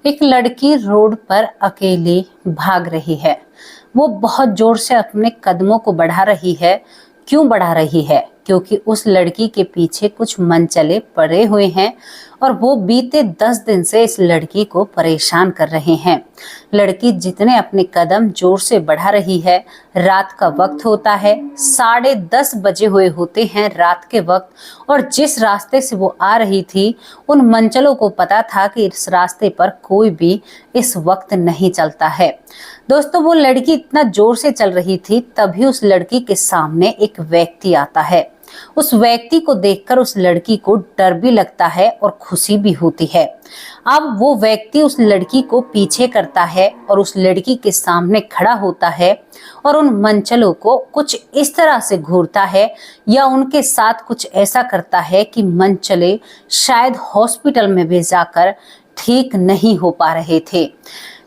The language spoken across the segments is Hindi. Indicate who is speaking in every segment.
Speaker 1: एक लड़की रोड पर अकेली भाग रही है। वो बहुत जोर से अपने कदमों को बढ़ा रही है। क्यों बढ़ा रही है? क्योंकि उस लड़की के पीछे कुछ मनचले पड़े हुए हैं और वो बीते 10 दिन से इस लड़की को परेशान कर रहे हैं। लड़की जितने अपने कदम जोर से बढ़ा रही है, रात का वक्त होता है, 10:30 बजे हुए होते हैं रात के वक्त, और जिस रास्ते से वो आ रही थी उन मनचलों को पता था कि इस रास्ते पर कोई भी इस वक्त नहीं चलता है। दोस्तों, वो लड़की इतना जोर से चल रही थी, तभी उस लड़की के सामने एक व्यक्ति आता है। उस व्यक्ति को देखकर उस लड़की को डर भी लगता है और खुशी भी होती है। अब वो व्यक्ति उस लड़की को पीछे करता है और उस लड़की के सामने खड़ा होता है और उन मनचलों को कुछ इस तरह से घूरता है या उनके साथ कुछ ऐसा करता है कि मनचले शायद हॉस्पिटल में भी जाकर ठीक नहीं हो पा रहे थे।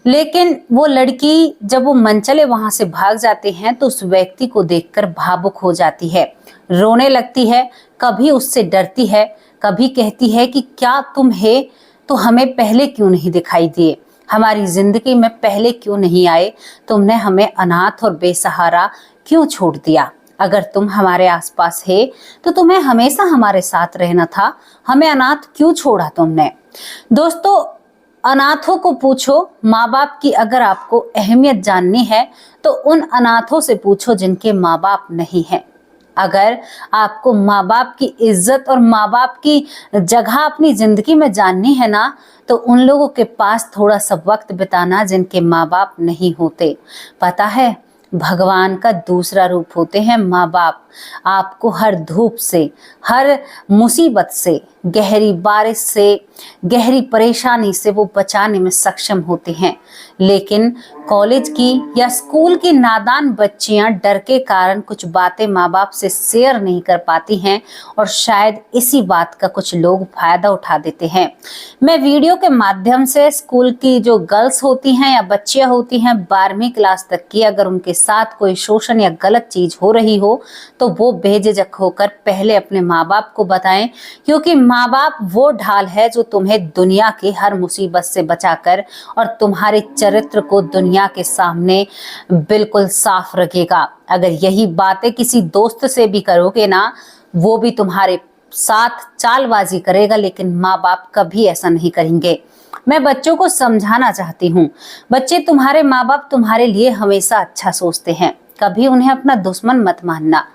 Speaker 1: लेकिन वो लड़की जब वो मनचले वहां से भाग जाते हैं तो उस व्यक्ति को देखकर भावुक हो जाती है, रोने लगती है। कभी उससे डरती है, कभी कहती है कि क्या तुम है तो हमें पहले क्यों नहीं दिखाई दिए, हमारी जिंदगी में पहले क्यों नहीं आए, तुमने हमें अनाथ और बेसहारा क्यों छोड़ दिया। अगर तुम हमारे आसपास है तो तुम्हें हमेशा हमारे साथ रहना था, हमें अनाथ क्यों छोड़ा तुमने। दोस्तों, अनाथों को पूछो माँ बाप की। अगर आपको अहमियत जाननी है तो उन अनाथों से पूछो जिनके माँ बाप नहीं हैं। अगर आपको माँ बाप की इज्जत और माँ बाप की जगह अपनी जिंदगी में जाननी है ना, तो उन लोगों के पास थोड़ा सा वक्त बिताना जिनके माँ बाप नहीं होते। पता है, भगवान का दूसरा रूप होते हैं माँ बाप। आपको हर धूप से, हर मुसीबत से, गहरी बारिश से, गहरी परेशानी से वो बचाने में सक्षम होते हैं। लेकिन कॉलेज की या स्कूल की नादान बच्चियां डर के कारण कुछ बातें माँ बाप से शेयर नहीं कर पाती हैं और शायद इसी बात का कुछ लोग फायदा उठा देते हैं। मैं वीडियो के माध्यम से स्कूल की जो गर्ल्स होती हैं या बच्चियां होती हैं 12वीं क्लास तक की, अगर उनके साथ कोई शोषण या गलत चीज हो रही हो तो वो बेझिझक होकर पहले अपने माँ बाप को बताएं, क्योंकि माँ बाप वो ढाल है जो तुम्हें दुनिया की हर मुसीबत से बचाकर और तुम्हारे चरित्र को दुनिया के सामने बिल्कुल साफ रखेगा। अगर यही बातें किसी दोस्त से भी करोगे ना, वो भी तुम्हारे साथ चालबाजी करेगा, लेकिन माँ बाप कभी ऐसा नहीं करेंगे। मैं बच्चों को समझाना चाहती हूँ, बच्चे, तुम्हारे माँ बाप तुम्हारे लिए हमेशा अच्छा सोचते हैं, कभी उन्हें अपना दुश्मन मत मानना।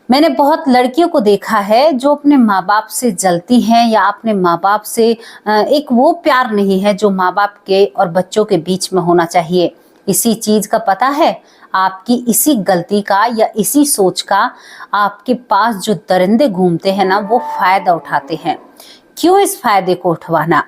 Speaker 1: मैंने बहुत लड़कियों को देखा है जो अपने माँ बाप से जलती हैं या अपने माँ बाप से एक वो प्यार नहीं है जो माँ बाप के और बच्चों के बीच में होना चाहिए। इसी चीज का पता है, आपकी इसी गलती का या इसी सोच का आपके पास जो दरिंदे घूमते हैं ना, वो फायदा उठाते हैं। क्यों इस फायदे को उठवाना?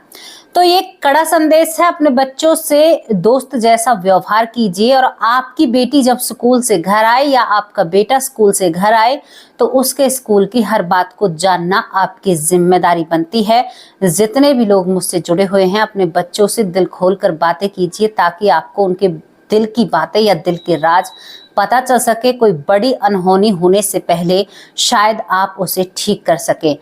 Speaker 1: तो ये कड़ा संदेश है, अपने बच्चों से दोस्त जैसा व्यवहार कीजिए। और आपकी बेटी जब स्कूल से घर आए या आपका बेटा स्कूल से घर आए तो उसके स्कूल की हर बात को जानना आपकी जिम्मेदारी बनती है। जितने भी लोग मुझसे जुड़े हुए हैं, अपने बच्चों से दिल खोलकर बातें कीजिए ताकि आपको उनके दिल की बातें या दिल के राज पता चल सके। कोई बड़ी अनहोनी होने से पहले शायद आप उसे ठीक कर सके।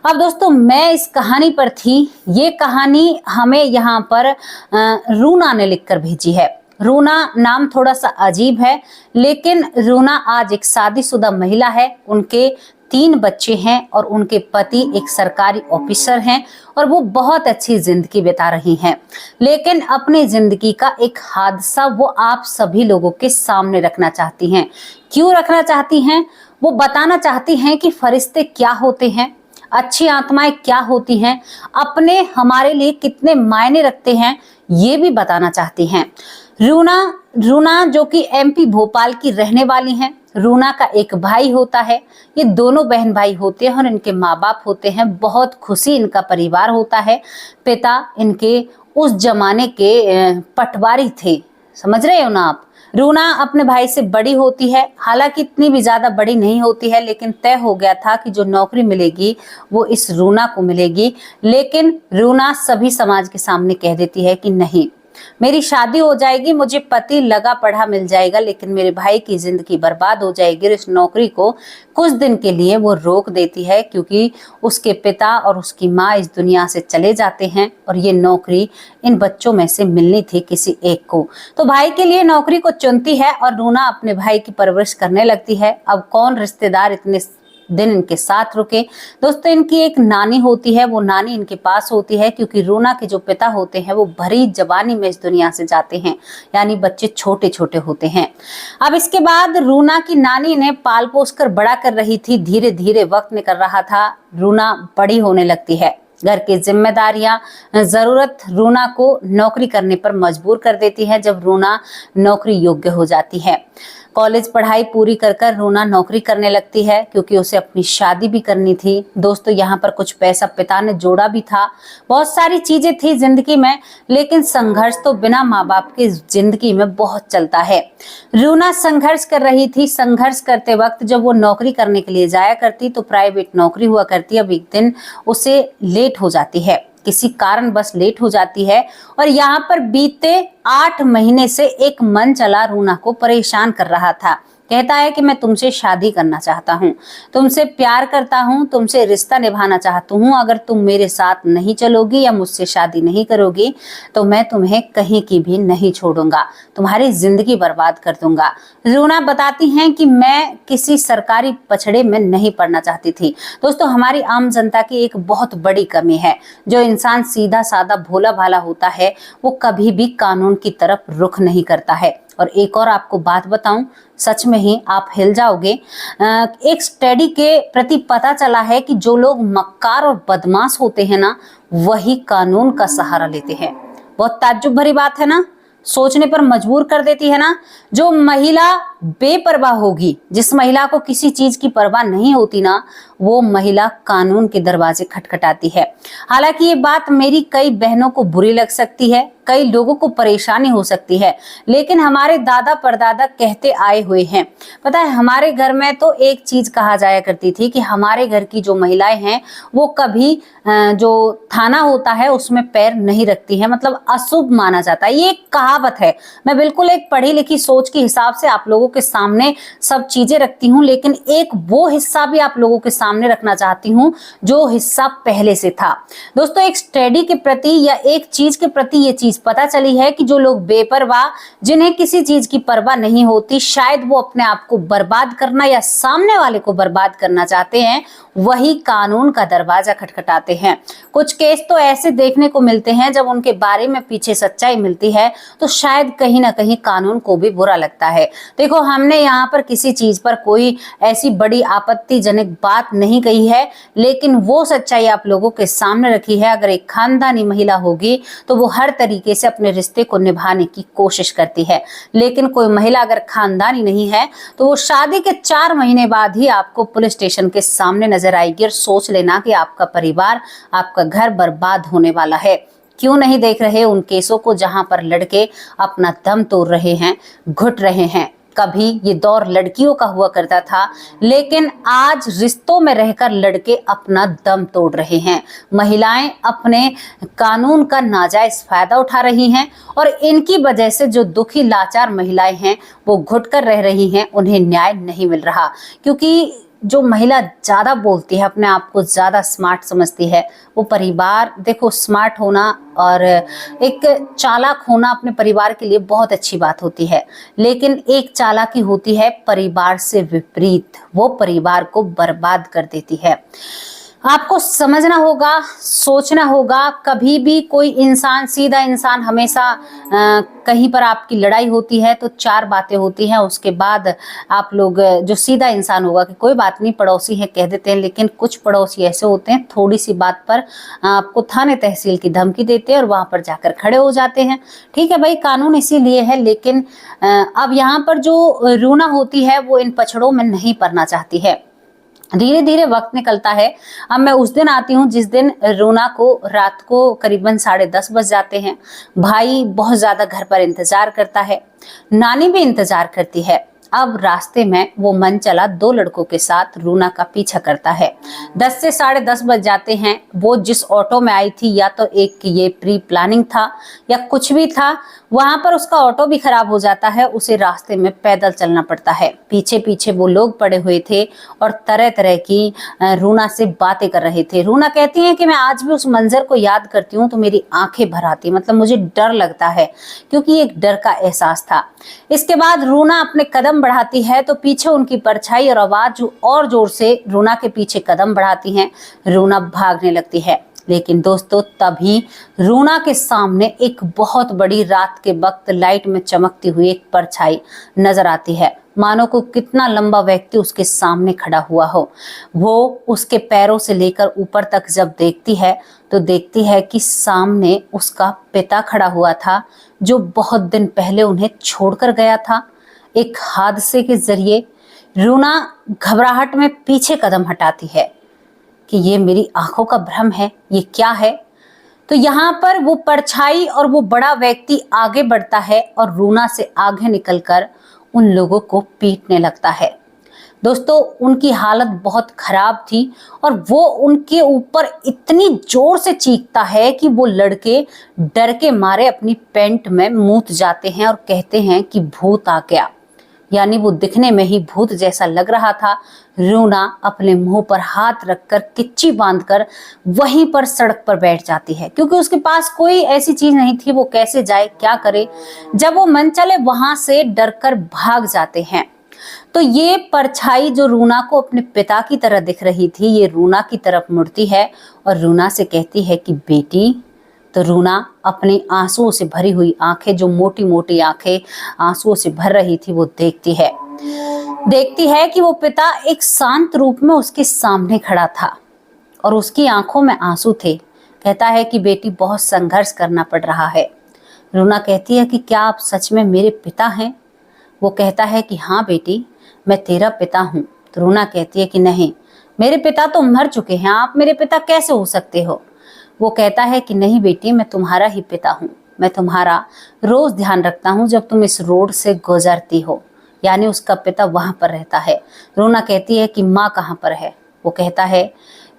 Speaker 1: अब दोस्तों, मैं इस कहानी पर थी। ये कहानी हमें यहाँ पर रूना ने लिखकर भेजी है। रूना नाम थोड़ा सा अजीब है, लेकिन रूना आज एक शादीशुदा महिला है। उनके 3 बच्चे हैं और उनके पति एक सरकारी ऑफिसर हैं और वो बहुत अच्छी जिंदगी बिता रही हैं। लेकिन अपनी जिंदगी का एक हादसा वो आप सभी लोगों के सामने रखना चाहती हैं। क्यों रखना चाहती हैं? वो बताना चाहती हैं कि फरिश्ते क्या होते हैं, अच्छी आत्माएं क्या होती हैं, अपने हमारे लिए कितने मायने रखते हैं, ये भी बताना चाहती हैं। रूना जो कि MP भोपाल की रहने वाली हैं। रूना का एक भाई होता है, ये दोनों बहन भाई होते हैं और इनके माँ बाप होते हैं। बहुत खुशी इनका परिवार होता है। पिता इनके उस जमाने के पटवारी थे, समझ रहे हो ना आप। रूना अपने भाई से बड़ी होती है, हालांकि इतनी भी ज्यादा बड़ी नहीं होती है, लेकिन तय हो गया था कि जो नौकरी मिलेगी वो इस रूना को मिलेगी। लेकिन रूना सभी समाज के सामने कह देती है कि नहीं, मेरी शादी हो जाएगी, मुझे पति लगा पढ़ा मिल जाएगा, लेकिन मेरे भाई की जिंदगी बर्बाद हो जाएगी। इस नौकरी को कुछ दिन के लिए वो रोक देती है क्योंकि उसके पिता और उसकी माँ इस दुनिया से चले जाते हैं और ये नौकरी इन बच्चों में से मिलनी थी किसी एक को। तो भाई के लिए नौकरी को चुनती है और रूना अपने भाई की परवरिश करने लगती है। अब कौन रिश्तेदार इतने दिन इनके साथ रुके। दोस्तों, इनकी एक नानी होती है, वो नानी इनके पास होती है क्योंकि रूना के जो पिता होते हैं वो भरी जवानी में इस दुनिया से जाते हैं, यानी बच्चे छोटे छोटे होते हैं। अब इसके बाद रूना की नानी इन्हें पाल पोस कर बड़ा कर रही थी। धीरे धीरे वक्त निकल रहा था, रूना बड़ी होने लगती है। घर की जिम्मेदारियां, जरूरत रूना को नौकरी करने पर मजबूर कर देती है। जब रूना नौकरी योग्य हो जाती है, कॉलेज पढ़ाई पूरी कर कर रूना नौकरी करने लगती है क्योंकि उसे अपनी शादी भी करनी थी। दोस्तों, यहाँ पर कुछ पैसा पिता ने जोड़ा भी था, बहुत सारी चीजें थी जिंदगी में, लेकिन संघर्ष तो बिना माँ बाप के जिंदगी में बहुत चलता है। रूना संघर्ष कर रही थी। संघर्ष करते वक्त जब वो नौकरी करने के लिए जाया करती तो प्राइवेट नौकरी हुआ करती। अब एक दिन उसे लेट हो जाती है, किसी कारण बस लेट हो जाती है और यहाँ पर बीते 8 महीने से एक मन चला रूना को परेशान कर रहा था। कहता है कि मैं तुमसे शादी करना चाहता हूँ, तुमसे प्यार करता हूँ, तुमसे रिश्ता निभाना चाहता हूँ। अगर तुम मेरे साथ नहीं चलोगी या मुझसे शादी नहीं करोगी तो मैं तुम्हें कहीं की भी नहीं छोड़ूंगा, तुम्हारी जिंदगी बर्बाद कर दूंगा। रूना बताती हैं कि मैं किसी सरकारी पछड़े में नहीं पड़ना चाहती थी। दोस्तों, हमारी आम जनता की एक बहुत बड़ी कमी है, जो इंसान सीधा साधा भोला भाला होता है वो कभी भी कानून की तरफ रुख नहीं करता है। और एक और आपको बात बताऊं, सच में ही आप हिल जाओगे। एक स्टडी के प्रति पता चला है कि जो लोग मक्कार और बदमाश होते हैं ना, वही कानून का सहारा लेते हैं। बहुत ताज्जुब भरी बात है ना, सोचने पर मजबूर कर देती है ना। जो महिला बेपरवाह होगी, जिस महिला को किसी चीज की परवाह नहीं होती ना, वो महिला कानून के दरवाजे खटखटाती है। हालांकि ये बात मेरी कई बहनों को बुरी लग सकती है, कई लोगों को परेशानी हो सकती है, लेकिन हमारे दादा परदादा कहते आए हुए हैं। पता है, हमारे घर में तो एक चीज कहा जाया करती थी कि हमारे घर की जो महिलाएं हैं वो कभी जो थाना होता है उसमें पैर नहीं रखती है, मतलब अशुभ माना जाता है। ये एक कहावत है। मैं बिल्कुल एक पढ़ी लिखी सोच के हिसाब से आप लोगों के सामने सब चीजें रखती हूँ, लेकिन एक वो हिस्सा भी आप लोगों के सामने रखना चाहती हूँ जो हिस्सा पहले से था। दोस्तों, एक स्टडी के प्रति या एक चीज के प्रति ये चीज पता चली है कि जो लोग बेपरवाह, जिन्हें किसी चीज की परवाह नहीं होती, शायद वो अपने आप को बर्बाद करना या सामने वाले को बर्बाद करना चाहते हैं, वही कानून का दरवाजा खटखटाते हैं। कुछ केस तो ऐसे देखने को मिलते हैं जब उनके बारे में पीछे सच्चाई मिलती है तो शायद कहीं ना कहीं कानून को भी बुरा लगता है। देखो, हमने यहाँ पर किसी चीज पर कोई ऐसी बड़ी आपत्तिजनक बात नहीं कही है, लेकिन वो सच्चाई आप लोगों के सामने रखी है। अगर एक खानदानी महिला होगी तो वो हर तरीके से अपने रिश्ते को निभाने की कोशिश करती है, लेकिन कोई महिला अगर खानदानी नहीं है तो वो शादी के 4 महीने बाद ही आपको पुलिस स्टेशन के सामने नजर आएगी। और सोच लेना कि आपका परिवार, आपका घर बर्बाद होने वाला है। क्यों नहीं देख रहे उन केसों को जहां पर लड़के अपना दम तोड़ रहे हैं, घुट रहे हैं। कभी ये दौर लड़कियों का हुआ करता था, लेकिन आज रिश्तों में रहकर लड़के अपना दम तोड़ रहे हैं। महिलाएं अपने कानून का नाजायज फायदा उठा रही हैं और इनकी वजह से जो दुखी लाचार महिलाएं हैं वो घुट कर रह रही हैं, उन्हें न्याय नहीं मिल रहा। क्योंकि जो महिला ज्यादा बोलती है, अपने आप को ज्यादा स्मार्ट समझती है, वो परिवार, देखो, स्मार्ट होना और एक चालाक होना अपने परिवार के लिए बहुत अच्छी बात होती है, लेकिन एक चालाकी होती है परिवार से विपरीत, वो परिवार को बर्बाद कर देती है। आपको समझना होगा, सोचना होगा। कभी भी कोई इंसान, सीधा इंसान, हमेशा कहीं पर आपकी लड़ाई होती है तो 4 बातें होती हैं, उसके बाद आप लोग, जो सीधा इंसान होगा कि कोई बात नहीं, पड़ोसी है, कह देते हैं। लेकिन कुछ पड़ोसी ऐसे होते हैं, थोड़ी सी बात पर आपको थाने तहसील की धमकी देते हैं और वहां पर जाकर खड़े हो जाते हैं। ठीक है भाई, कानून इसीलिए है, लेकिन अब यहाँ पर जो रूना होती है वो इन पछड़ों में नहीं पड़ना चाहती है। धीरे धीरे वक्त निकलता है। अब मैं उस दिन आती हूँ जिस दिन रूना को रात को करीबन 10:30 बज जाते हैं। भाई बहुत ज्यादा घर पर इंतजार करता है, नानी भी इंतजार करती है। अब रास्ते में वो मन चला 2 लड़कों के साथ रूना का पीछा करता है। 10 से 10:30 बज जाते हैं। वो जिस ऑटो में आई थी या तो एक ये प्री प्लानिंग था या कुछ भी था, वहां पर उसका ऑटो भी खराब हो जाता है। उसे रास्ते में पैदल चलना पड़ता है। पीछे पीछे वो लोग पड़े हुए थे और तरह तरह की रूना से बातें कर रहे थे। रूना कहती है कि मैं आज भी उस मंजर को याद करती हूँ तो मेरी आंखें भर आती, मतलब मुझे डर लगता है, क्योंकि एक डर का एहसास था। इसके बाद रूना अपने कदम बढ़ाती है तो पीछे उनकी परछाई और आवाज और जोर से रूना के पीछे कदम बढ़ाती हैं। रूना भागने लगती है, लेकिन दोस्तों तभी रूना के सामने एक बहुत बड़ी रात के वक्त लाइट में चमकती हुई एक परछाई नजर आती है, मानो को कितना लंबा व्यक्ति उसके सामने खड़ा हुआ हो। वो उसके पैरों से लेकर ऊपर तक जब देखती है तो देखती है कि सामने उसका पिता खड़ा हुआ था, जो बहुत दिन पहले उन्हें छोड़कर गया था एक हादसे के जरिए। रूना घबराहट में पीछे कदम हटाती है कि ये मेरी आंखों का भ्रम है, ये क्या है। तो यहाँ पर वो परछाई और वो बड़ा व्यक्ति आगे बढ़ता है और रूना से आगे निकलकर उन लोगों को पीटने लगता है। दोस्तों उनकी हालत बहुत खराब थी और वो उनके ऊपर इतनी जोर से चीखता है कि वो लड़के डर के मारे अपनी पैंट में मूत जाते हैं और कहते हैं कि भूत आ गया। यानी वो दिखने में ही भूत जैसा लग रहा था। रूना अपने मुंह पर हाथ रखकर किच्ची बांधकर वहीं पर सड़क पर बैठ जाती है, क्योंकि उसके पास कोई ऐसी चीज नहीं थी। वो कैसे जाए, क्या करे। जब वो मन चले वहां से डरकर भाग जाते हैं तो ये परछाई जो रूना को अपने पिता की तरह दिख रही थी, ये रूना की तरफ मुड़ती है और रूना से कहती है कि बेटी। तो रूना अपनी आंसुओं से भरी हुई आंखें, जो मोटी मोटी आंखें आंसुओं से भर रही थी, वो देखती है कि वो पिता एक शांत रूप में उसके सामने खड़ा था और उसकी आंखों में आंसू थे। कहता है कि बेटी बहुत संघर्ष करना पड़ रहा है। रूना कहती है कि क्या आप सच में मेरे पिता हैं? वो कहता है कि हाँ बेटी, मैं तेरा पिता हूँ। तो रूना कहती है कि नहीं, मेरे पिता तो मर चुके हैं, आप मेरे पिता कैसे हो सकते हो? वो कहता है कि नहीं बेटी, मैं तुम्हारा ही पिता हूँ। मैं तुम्हारा रोज ध्यान रखता हूँ जब तुम इस रोड से गुजरती हो। यानी उसका पिता वहां पर रहता है। रूना कहती है कि माँ कहाँ पर है? वो कहता है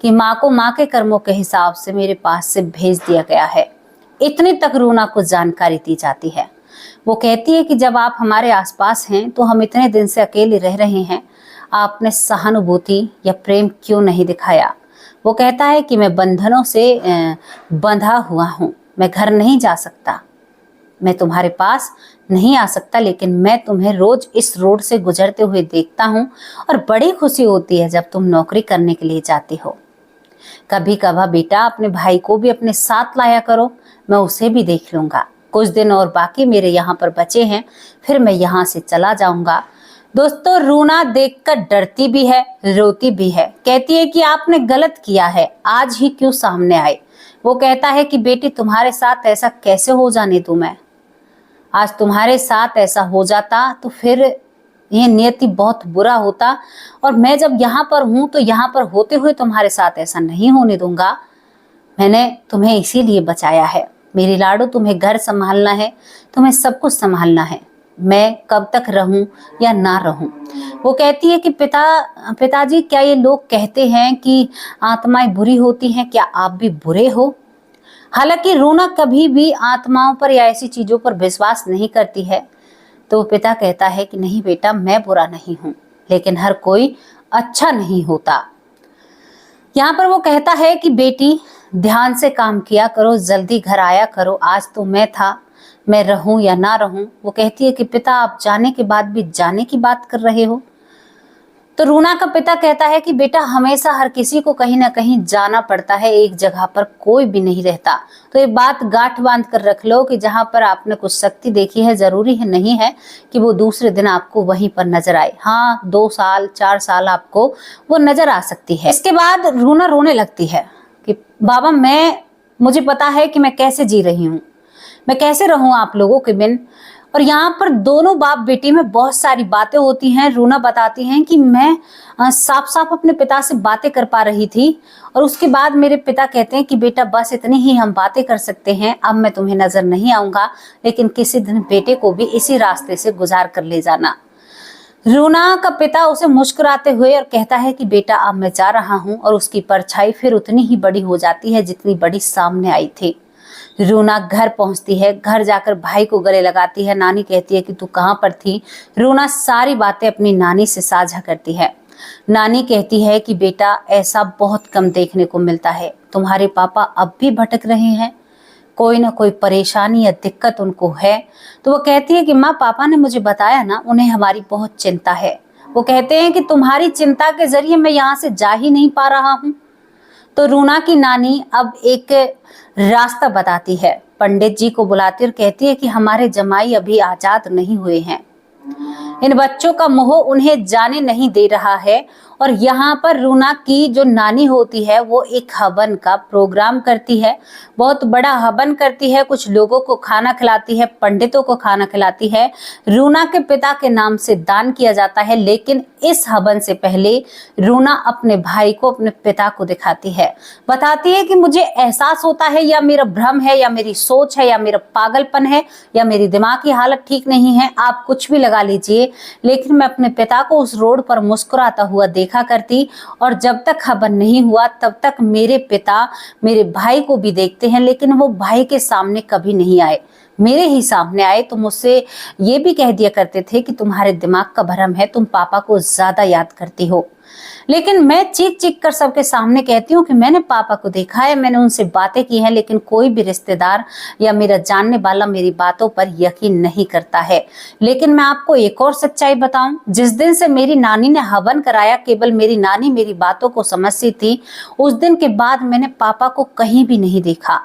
Speaker 1: कि माँ को माँ के कर्मों के हिसाब से मेरे पास से भेज दिया गया है। इतनी तक रूना को जानकारी दी जाती है। वो कहती है कि जब आप हमारे आसपास हैं तो हम इतने दिन से अकेले रह रहे हैं, आपने सहानुभूति या प्रेम क्यों नहीं दिखाया? वो कहता है कि मैं बंधनों से बंधा हुआ हूँ, मैं घर नहीं जा सकता, मैं तुम्हारे पास नहीं आ सकता, लेकिन मैं तुम्हें रोज इस रोड से गुजरते हुए देखता हूँ और बड़ी खुशी होती है जब तुम नौकरी करने के लिए जाती हो। कभी कभार बेटा अपने भाई को भी अपने साथ लाया करो, मैं उसे भी देख लूंगा। कुछ दिन और बाकी मेरे यहाँ पर बचे हैं, फिर मैं यहाँ से चला जाऊंगा। दोस्तों रूना देखकर डरती भी है, रोती भी है। कहती है कि आपने गलत किया है, आज ही क्यों सामने आए? वो कहता है कि बेटी तुम्हारे साथ ऐसा कैसे हो जाने दूं मैं? आज तुम्हारे साथ ऐसा हो जाता तो फिर ये नियति बहुत बुरा होता, और मैं जब यहाँ पर हूँ तो यहाँ पर होते हुए तुम्हारे साथ ऐसा नहीं होने दूंगा। मैंने तुम्हें इसीलिए बचाया है। मेरी लाडो, तुम्हें घर संभालना है, तुम्हें सब कुछ संभालना है। मैं कब तक रहूं या ना रहूं? वो कहती है कि पिताजी, क्या ये लोग कहते हैं कि आत्माएं बुरी होती हैं, क्या आप भी बुरे हो? हालांकि रूना कभी भी आत्माओं पर या ऐसी चीजों पर विश्वास नहीं करती है। तो पिता कहता है कि नहीं बेटा, मैं बुरा नहीं हूं, लेकिन हर कोई अच्छा नहीं होता। यहाँ पर वो कहता है कि बेटी ध्यान से काम किया करो, जल्दी घर आया करो, आज तो मैं रहूं या ना रहूं। वो कहती है कि पिता, आप जाने के बाद भी जाने की बात कर रहे हो। तो रूना का पिता कहता है कि बेटा, हमेशा हर किसी को कहीं ना कहीं जाना पड़ता है, एक जगह पर कोई भी नहीं रहता। तो ये बात गांठ बांध कर रख लो कि जहां पर आपने कुछ शक्ति देखी है, जरूरी है नहीं है कि वो दूसरे दिन आपको वहीं पर नजर आए। हाँ, 2 साल 4 साल आपको वो नजर आ सकती है। इसके बाद रूना रोने लगती है कि बाबा, मुझे पता है कि मैं कैसे जी रही हूँ, मैं कैसे रहूं आप लोगों के बिन। और यहाँ पर दोनों बाप बेटी में बहुत सारी बातें होती हैं। रूना बताती हैं कि मैं साफ साफ अपने पिता से बातें कर पा रही थी, और उसके बाद मेरे पिता कहते हैं कि बेटा बस इतनी ही हम बातें कर सकते हैं, अब मैं तुम्हें नजर नहीं आऊंगा, लेकिन किसी दिन बेटे को भी इसी रास्ते से गुजार कर ले जाना। रूना का पिता उसे मुस्कुराते हुए और कहता है कि बेटा अब मैं जा रहा हूँ, और उसकी परछाई फिर उतनी ही बड़ी हो जाती है जितनी बड़ी सामने आई थी। रूना घर पहुंचती है, घर जाकर भाई को गले लगाती है। नानी कहती है कि तू कहाँ पर थी। रूना सारी बातें अपनी नानी से साझा करती है। नानी कहती है कि बेटा ऐसा बहुत कम देखने को मिलता है, तुम्हारे पापा अब भी भटक रहे हैं, कोई ना कोई परेशानी या दिक्कत उनको है। तो वो कहती है कि माँ, पापा ने मुझे बताया ना, उन्हें हमारी बहुत चिंता है। वो कहते हैं कि तुम्हारी चिंता के जरिए मैं यहाँ से जा ही नहीं पा रहा हूँ। तो रूना की नानी अब एक रास्ता बताती है, पंडित जी को बुलाती और कहती है कि हमारे जमाई अभी आजाद नहीं हुए हैं, इन बच्चों का मोह उन्हें जाने नहीं दे रहा है। और यहाँ पर रूना की जो नानी होती है वो एक हवन का प्रोग्राम करती है, बहुत बड़ा हवन करती है, कुछ लोगों को खाना खिलाती है, पंडितों को खाना खिलाती है। रूना के पिता के नाम से दान किया जाता है, लेकिन इस हवन से पहले रूना अपने भाई को, अपने पिता को दिखाती है, बताती है कि मुझे एहसास होता है या मेरा भ्रम है या मेरी सोच है या मेरा पागलपन है या मेरी दिमाग की हालत ठीक नहीं है, आप कुछ भी लगा लीजिए, लेकिन मैं अपने पिता को उस रोड पर मुस्कुराता हुआ देखा करती, और जब तक हवन नहीं हुआ तब तक मेरे पिता मेरे भाई को भी देखते हैं, लेकिन वो भाई के सामने कभी नहीं आए, मेरे ही सामने आए तो मुझसे ये भी कह दिया करते थे कि तुम्हारे दिमाग का भ्रम है, तुम पापा को ज्यादा याद करती हो। लेकिन मैं चीख चीख कर सबके सामने कहती हूँ कि मैंने पापा को देखा है, मैंने उनसे बातें की हैं, लेकिन कोई भी रिश्तेदार या मेरा जानने वाला मेरी बातों पर यकीन नहीं करता है। लेकिन मैं आपको एक और सच्चाई बताऊं, जिस दिन से मेरी नानी ने हवन कराया, केवल मेरी नानी मेरी बातों को समझती थी, उस दिन के बाद मैंने पापा को कहीं भी नहीं देखा।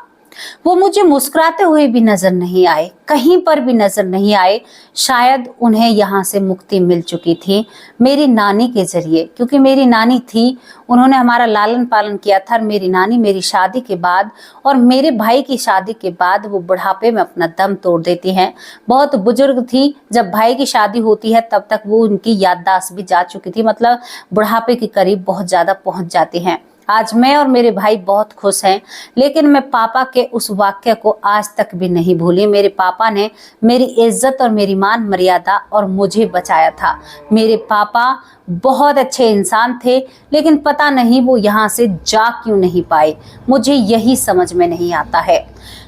Speaker 1: वो मुझे मुस्कुराते हुए भी नजर नहीं आए, कहीं पर भी नजर नहीं आए। शायद उन्हें यहाँ से मुक्ति मिल चुकी थी मेरी नानी के जरिए, क्योंकि मेरी नानी थी, उन्होंने हमारा लालन पालन किया था। और मेरी नानी मेरी शादी के बाद और मेरे भाई की शादी के बाद वो बुढ़ापे में अपना दम तोड़ देती हैं। बहुत बुजुर्ग थी, जब भाई की शादी होती है तब तक वो उनकी याददाश्त भी जा चुकी थी, मतलब बुढ़ापे के करीब बहुत ज्यादा पहुंच जाती हैं। आज मैं और मेरे भाई बहुत खुश हैं, लेकिन मैं पापा के उस वाक्य को आज तक भी नहीं भूली। मेरे पापा ने मेरी इज्जत और मेरी मान मर्यादा और मुझे बचाया था। मेरे पापा बहुत अच्छे इंसान थे, लेकिन पता नहीं वो यहाँ से जा क्यों नहीं पाए, मुझे यही समझ में नहीं आता है।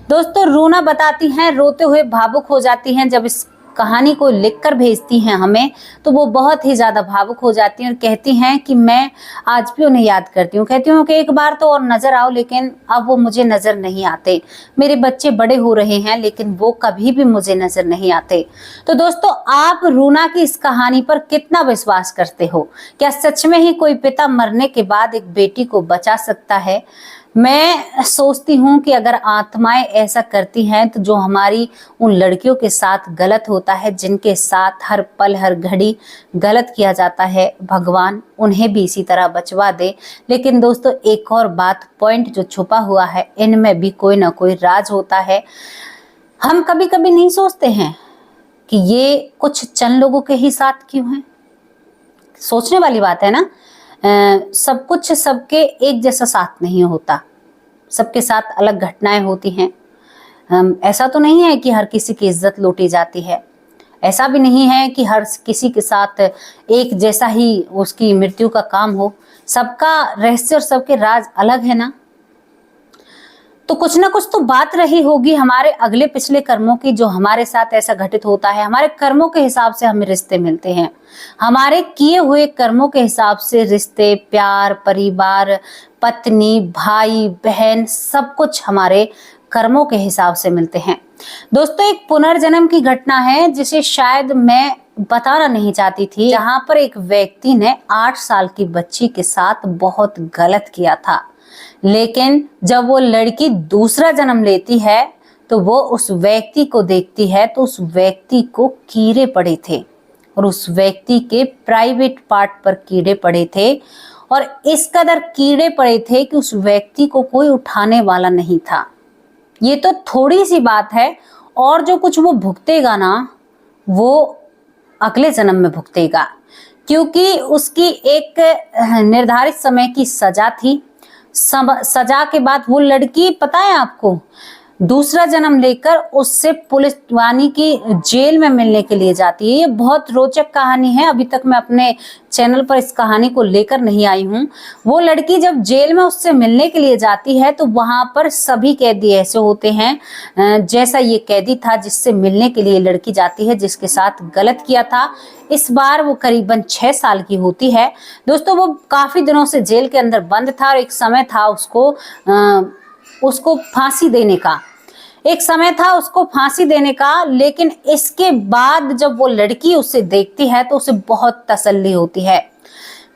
Speaker 1: दोस्तों, रूना बताती हैं, रोते हुए भावुक हो जाती हैं, जब इस कहानी को लिखकर भेजती हैं हमें, तो वो बहुत ही ज्यादा भावुक हो जाती हैं और कहती हैं कि मैं आज भी उन्हें याद करती हूँ। कहती हूँ कि एक बार तो और नजर आओ, लेकिन अब वो मुझे नजर नहीं आते। मेरे बच्चे बड़े हो रहे हैं, लेकिन वो कभी भी मुझे नजर नहीं आते। तो दोस्तों, आप रूना की इस कहानी पर कितना विश्वास करते हो? क्या सच में ही कोई पिता मरने के बाद एक बेटी को बचा सकता है? मैं सोचती हूँ कि अगर आत्माएं ऐसा करती हैं, तो जो हमारी उन लड़कियों के साथ गलत होता है, जिनके साथ हर पल हर घड़ी गलत किया जाता है, भगवान उन्हें भी इसी तरह बचवा दे। लेकिन दोस्तों, एक और बात, पॉइंट जो छुपा हुआ है, इनमें भी कोई ना कोई राज होता है। हम कभी कभी नहीं सोचते हैं कि ये कुछ चंद लोगों के ही साथ क्यों है? सोचने वाली बात है ना। सब कुछ सबके एक जैसा साथ नहीं होता, सबके साथ अलग घटनाएं होती हैं। ऐसा तो नहीं है कि हर किसी की इज्जत लूटी जाती है, ऐसा भी नहीं है कि हर किसी के साथ एक जैसा ही उसकी मृत्यु का काम हो। सबका रहस्य और सबके राज अलग है ना। तो कुछ ना कुछ तो बात रही होगी हमारे अगले पिछले कर्मों की, जो हमारे साथ ऐसा घटित होता है। हमारे कर्मों के हिसाब से हमें रिश्ते मिलते हैं, हमारे किए हुए कर्मों के हिसाब से रिश्ते, प्यार, परिवार, पत्नी, भाई, बहन, सब कुछ हमारे कर्मों के हिसाब से मिलते हैं। दोस्तों, एक पुनर्जन्म की घटना है जिसे शायद मैं बताना नहीं चाहती थी, जहां पर एक व्यक्ति ने 8 साल की बच्ची के साथ बहुत गलत किया था। लेकिन जब वो लड़की दूसरा जन्म लेती है तो वो उस व्यक्ति को देखती है, तो उस व्यक्ति को कीड़े पड़े थे, और उस व्यक्ति के प्राइवेट पार्ट पर कीड़े पड़े थे, और इस कदर कीड़े पड़े थे कि उस व्यक्ति को कोई उठाने वाला नहीं था। ये तो थोड़ी सी बात है, और जो कुछ वो भुगतेगा ना, वो अगले जन्म में भुगतेगा, क्योंकि उसकी एक निर्धारित समय की सजा थी। सजा के बाद वो लड़की, पता है आपको, दूसरा जन्म लेकर उससे पुलिस वानी की जेल में मिलने के लिए जाती है। ये बहुत रोचक कहानी है। अभी तक मैं अपने चैनल पर इस कहानी को लेकर नहीं आई हूँ। वो लड़की जब जेल में उससे मिलने के लिए जाती है तो वहां पर सभी कैदी ऐसे होते हैं जैसा ये कैदी था जिससे मिलने के लिए लड़की जाती है, जिसके साथ गलत किया था। इस बार वो करीबन 6 साल की होती है। दोस्तों, वो काफी दिनों से जेल के अंदर बंद था और एक समय था उसको फांसी देने का। लेकिन इसके बाद जब वो लड़की उसे देखती है तो उसे बहुत तसल्ली होती है।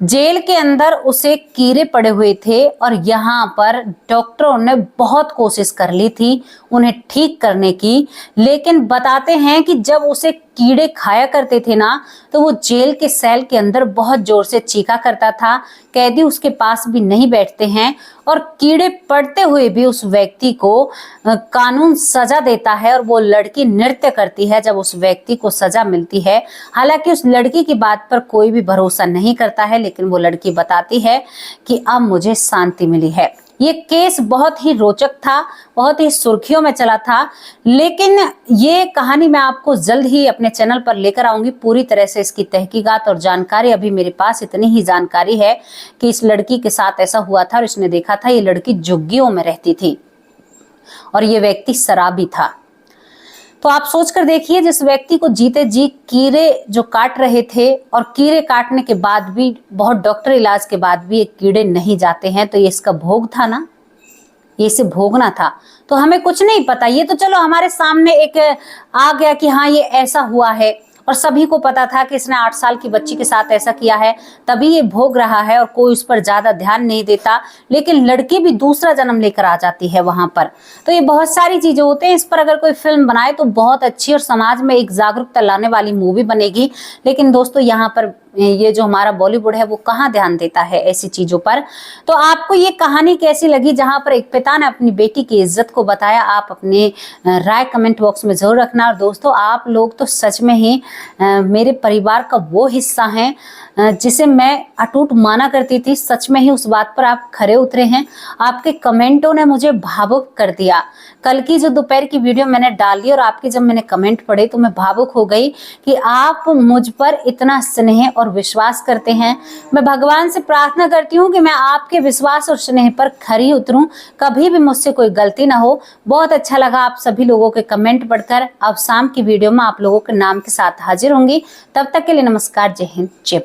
Speaker 1: जेल के अंदर उसे कीड़े पड़े हुए थे और यहाँ पर डॉक्टरों ने बहुत कोशिश कर ली थी उन्हें ठीक करने की, लेकिन बताते हैं कि जब उसे कीड़े खाया करते थे ना तो वो जेल के सेल के अंदर बहुत जोर से चीखा करता था। कैदी उसके पास भी नहीं बैठते हैं और कीड़े पड़ते हुए भी उस व्यक्ति को कानून सजा देता है और वो लड़की नृत्य करती है जब उस व्यक्ति को सजा मिलती है। हालांकि उस लड़की की बात पर कोई भी भरोसा नहीं करता है, लेकिन वो लड़की बताती है कि अब मुझे शांति मिली है। ये केस बहुत ही रोचक था, बहुत ही सुर्खियों में चला था, लेकिन ये कहानी मैं आपको जल्द ही अपने चैनल पर लेकर आऊंगी। पूरी तरह से इसकी तहकीकात और जानकारी अभी मेरे पास इतनी ही जानकारी है कि इस लड़की के साथ ऐसा हुआ था और इसने देखा था। ये लड़की झुग्गियों में रहती थी और ये व्यक्ति शराबी था। तो आप सोच कर देखिए, जिस व्यक्ति को जीते जी कीड़े जो काट रहे थे और कीड़े काटने के बाद भी, बहुत डॉक्टर इलाज के बाद भी ये कीड़े नहीं जाते हैं, तो ये इसका भोग था ना, ये इसे भोगना था। तो हमें कुछ नहीं पता, ये तो चलो हमारे सामने एक आ गया कि हाँ ये ऐसा हुआ है और सभी को पता था कि इसने 8 साल की बच्ची के साथ ऐसा किया है, तभी ये भोग रहा है और कोई उस पर ज्यादा ध्यान नहीं देता। लेकिन लड़की भी दूसरा जन्म लेकर आ जाती है वहां पर। तो ये बहुत सारी चीजें होते हैं। इस पर अगर कोई फिल्म बनाए तो बहुत अच्छी और समाज में एक जागरूकता लाने वाली मूवी बनेगी। लेकिन दोस्तों, यहाँ पर ये जो हमारा बॉलीवुड है वो कहाँ ध्यान देता है ऐसी चीजों पर। तो आपको ये कहानी कैसी लगी, जहां पर एक पिता ने अपनी बेटी की इज्जत को बताया? आप अपने राय कमेंट बॉक्स में जरूर रखना। और दोस्तों, आप लोग तो सच में ही मेरे परिवार का वो हिस्सा हैं जिसे मैं अटूट माना करती थी। सच में ही उस बात पर आप खरे उतरे हैं। आपके कमेंटों ने मुझे भावुक कर दिया। कल की जो दोपहर की वीडियो मैंने डाली और आपके जब मैंने कमेंट पढ़े तो मैं भावुक हो गई कि आप मुझ पर इतना स्नेह और विश्वास करते हैं। मैं भगवान से प्रार्थना करती हूँ कि मैं आपके विश्वास और स्नेह पर खरी उतरूं, कभी भी मुझसे कोई गलती ना हो। बहुत अच्छा लगा आप सभी लोगों के कमेंट पढ़कर। अब शाम की वीडियो में आप लोगों के नाम के साथ हाजिर होंगी। तब तक के लिए नमस्कार, जय हिंद, जय भारत।